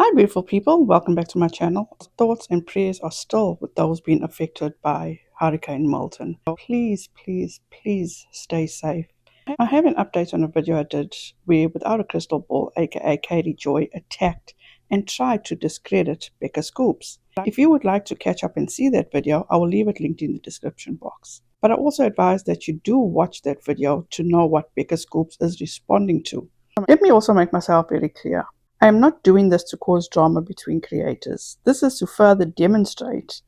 Hi, beautiful people. Welcome back to my channel. Thoughts and prayers are still with those being affected by Hurricane Milton. Please, please, please stay safe. I have an update on a video I did where Without a Crystal Ball, aka Katie Joy, attacked and tried to discredit Becca Scoops. If you would like to catch up and see that video, I will leave it linked in the description box. But I also advise that you do watch that video to know what Becca Scoops is responding to. Let me also make myself very clear. I am not doing this to cause drama between creators. This is to further demonstrate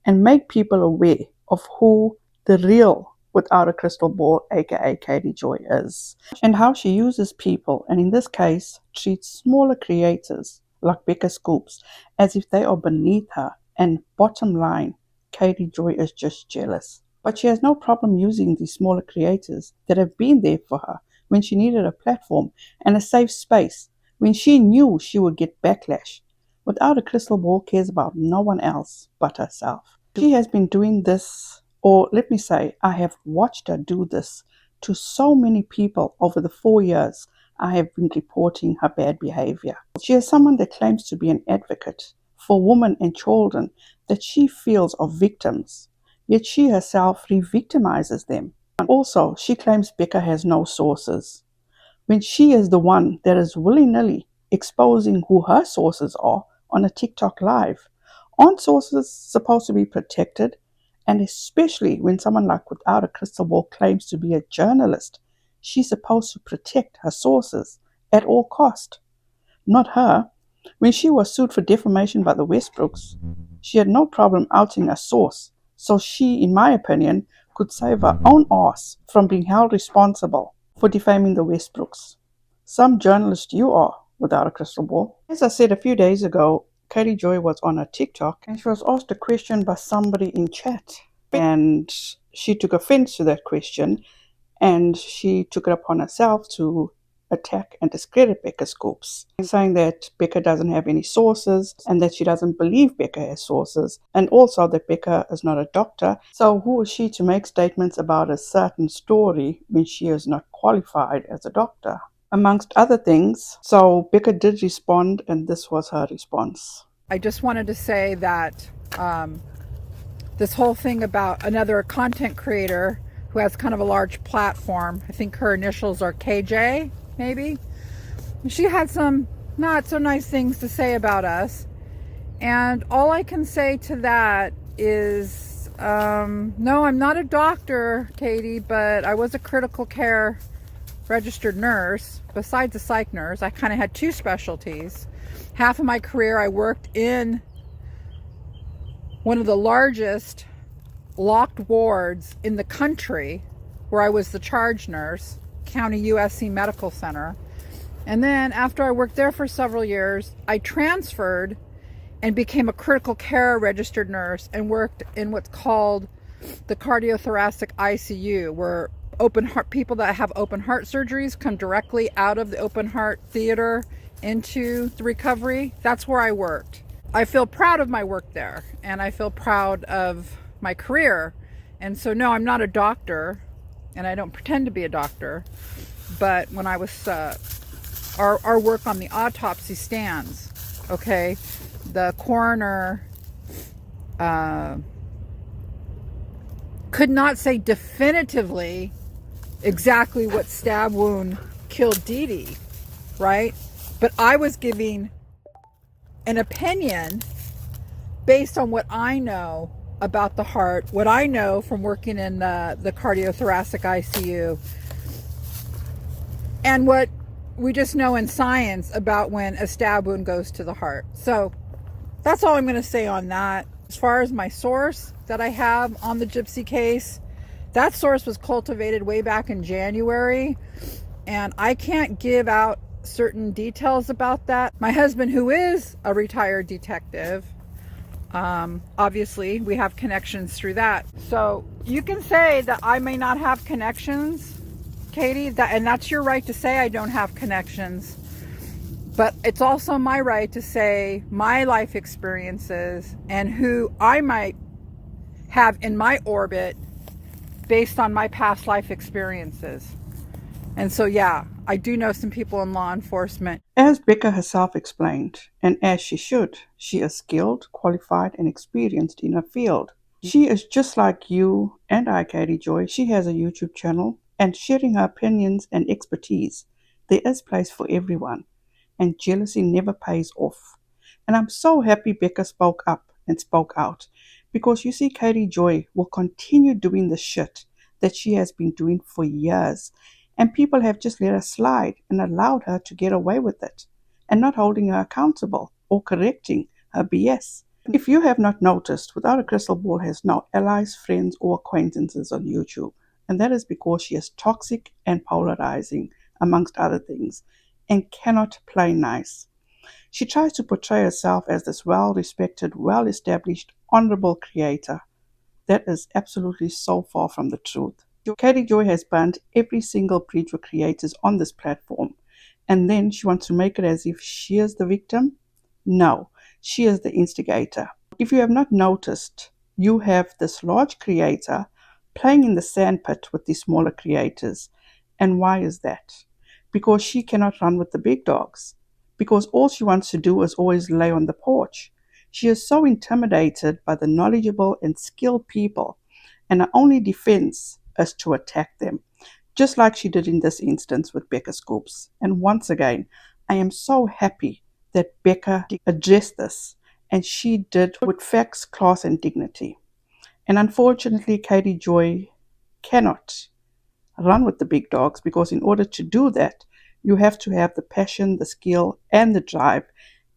and make people aware of who the real Without a Crystal Ball, aka Katie Joy, is, and how she uses people, and in this case, treats smaller creators like Becca Scoops as if they are beneath her. And bottom line, Katie Joy is just jealous. But she has no problem using these smaller creators that have been there for her when she needed a platform and a safe space, when she knew she would get backlash. Without a Crystal Ball cares about no one else but herself. She has been doing this, or let me say, I have watched her do this to so many people over the 4 years I have been reporting her bad behavior. She is someone that claims to be an advocate for women and children that she feels are victims, yet she herself re-victimizes them. And also, she claims Becca has no sources, when she is the one that is willy-nilly exposing who her sources are on a TikTok live. Aren't sources supposed to be protected? And especially when someone like Without a Crystal Ball claims to be a journalist, she's supposed to protect her sources at all cost. Not her. When she was sued for defamation by the Westbrooks, she had no problem outing a source, so she, in my opinion, could save her own ass from being held responsible for defaming the Westbrooks. Some journalist you are, Without a Crystal Ball. As I said a few days ago, Katie Joy was on a TikTok and she was asked a question by somebody in chat, and she took offense to that question and she took it upon herself to attack and discredit Becca Scoops, saying that Becca doesn't have any sources and that she doesn't believe Becca has sources, and also that Becca is not a doctor. So who is she to make statements about a certain story when she is not qualified as a doctor, amongst other things? So Becca did respond, and this was her response. I just wanted to say that this whole thing about another content creator who has kind of a large platform, I think her initials are KJ, maybe. She had some not so nice things to say about us. And all I can say to that is, no, I'm not a doctor, Katie, but I was a critical care registered nurse. Besides a psych nurse, I kind of had two specialties. Half of my career I worked in one of the largest locked wards in the country, where I was the charge nurse, County USC Medical Center. And then after I worked there for several years, I transferred and became a critical care registered nurse and worked in what's called the cardiothoracic ICU, where open heart people that have open heart surgeries come directly out of the open heart theater into the recovery. That's where I worked. I feel proud of my work there, and I feel proud of my career. And so, no, I'm not a doctor, and I don't pretend to be a doctor. But when I was, our work on the autopsy stands, okay, the coroner could not say definitively exactly what stab wound killed Dee Dee, right? But I was giving an opinion based on what I know about the heart, what I know from working in the cardiothoracic ICU, and what we just know in science about when a stab wound goes to the heart. So that's all I'm going to say on that. As far as my source that I have on the Gypsy case, that source was cultivated way back in January, and I can't give out certain details about that. My husband, who is a retired detective, obviously we have connections through that. So you can say that I may not have connections, Katie, and that's your right to say I don't have connections. But it's also my right to say my life experiences and who I might have in my orbit based on my past life experiences. And so, yeah, I do know some people in law enforcement. As Becca herself explained, and as she should, she is skilled, qualified, and experienced in her field. She is just like you and I, Katie Joy. She has a YouTube channel, and sharing her opinions and expertise. There is place for everyone, and jealousy never pays off. And I'm so happy Becca spoke up and spoke out, because you see, Katie Joy will continue doing the shit that she has been doing for years, and people have just let her slide and allowed her to get away with it, and not holding her accountable or correcting her BS. If you have not noticed, Without a Crystal Ball has no allies, friends, or acquaintances on YouTube. And that is because she is toxic and polarizing, amongst other things, and cannot play nice. She tries to portray herself as this well respected, well established, honorable creator. That is absolutely so far from the truth. Katie Joy has banned every single preacher creators on this platform, and then she wants to make it as if she is the victim. No, she is the instigator. If you have not noticed, you have this large creator playing in the sandpit with these smaller creators. And why is that? Because she cannot run with the big dogs. Because all she wants to do is always lay on the porch. She is so intimidated by the knowledgeable and skilled people, and her only defense is to attack them, just like she did in this instance with Becca Scoops. And once again, I am so happy that Becca addressed this, and she did with facts, class, and dignity. And unfortunately, Katie Joy cannot run with the big dogs, because in order to do that, you have to have the passion, the skill, and the drive,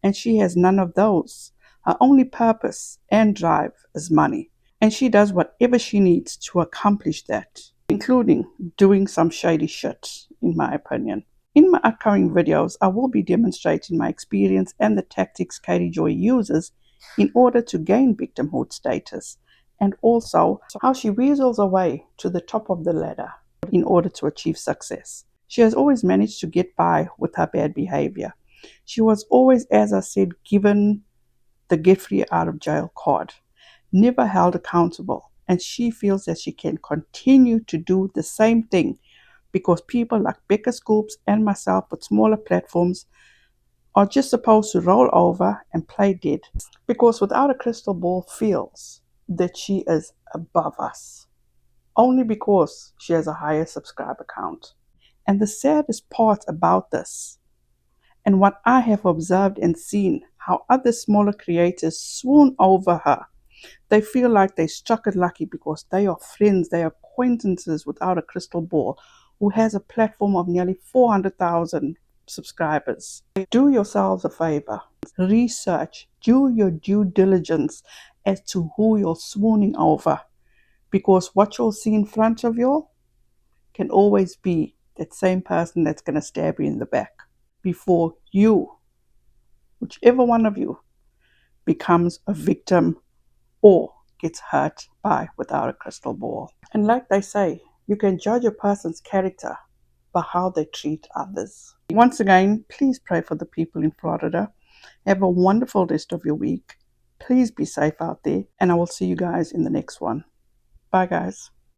and she has none of those. Her only purpose and drive is money, and she does whatever she needs to accomplish that, including doing some shady shit, in my opinion. In my upcoming videos, I will be demonstrating my experience and the tactics Katie Joy uses in order to gain victimhood status, and also how she weasels her way to the top of the ladder in order to achieve success. She has always managed to get by with her bad behavior. She was always, as I said, given the get free out of jail card, never held accountable, and she feels that she can continue to do the same thing because people like Becca Scoops and myself with smaller platforms are just supposed to roll over and play dead, because Without a Crystal Ball feels that she is above us only because she has a higher subscriber count. And the saddest part about this, and what I have observed and seen, how other smaller creators swoon over her. They feel like they struck it lucky because they are friends, they are acquaintances Without a Crystal Ball, who has a platform of nearly 400,000 subscribers. Do yourselves a favor. Research, do your due diligence as to who you're swooning over, because what you'll see in front of you can always be that same person that's going to stab you in the back before you, whichever one of you, becomes a victim or gets hurt by Without a Crystal Ball. And like they say, you can judge a person's character by how they treat others. Once again, please pray for the people in Florida. Have a wonderful rest of your week. Please be safe out there, and I will see you guys in the next one. Bye, guys.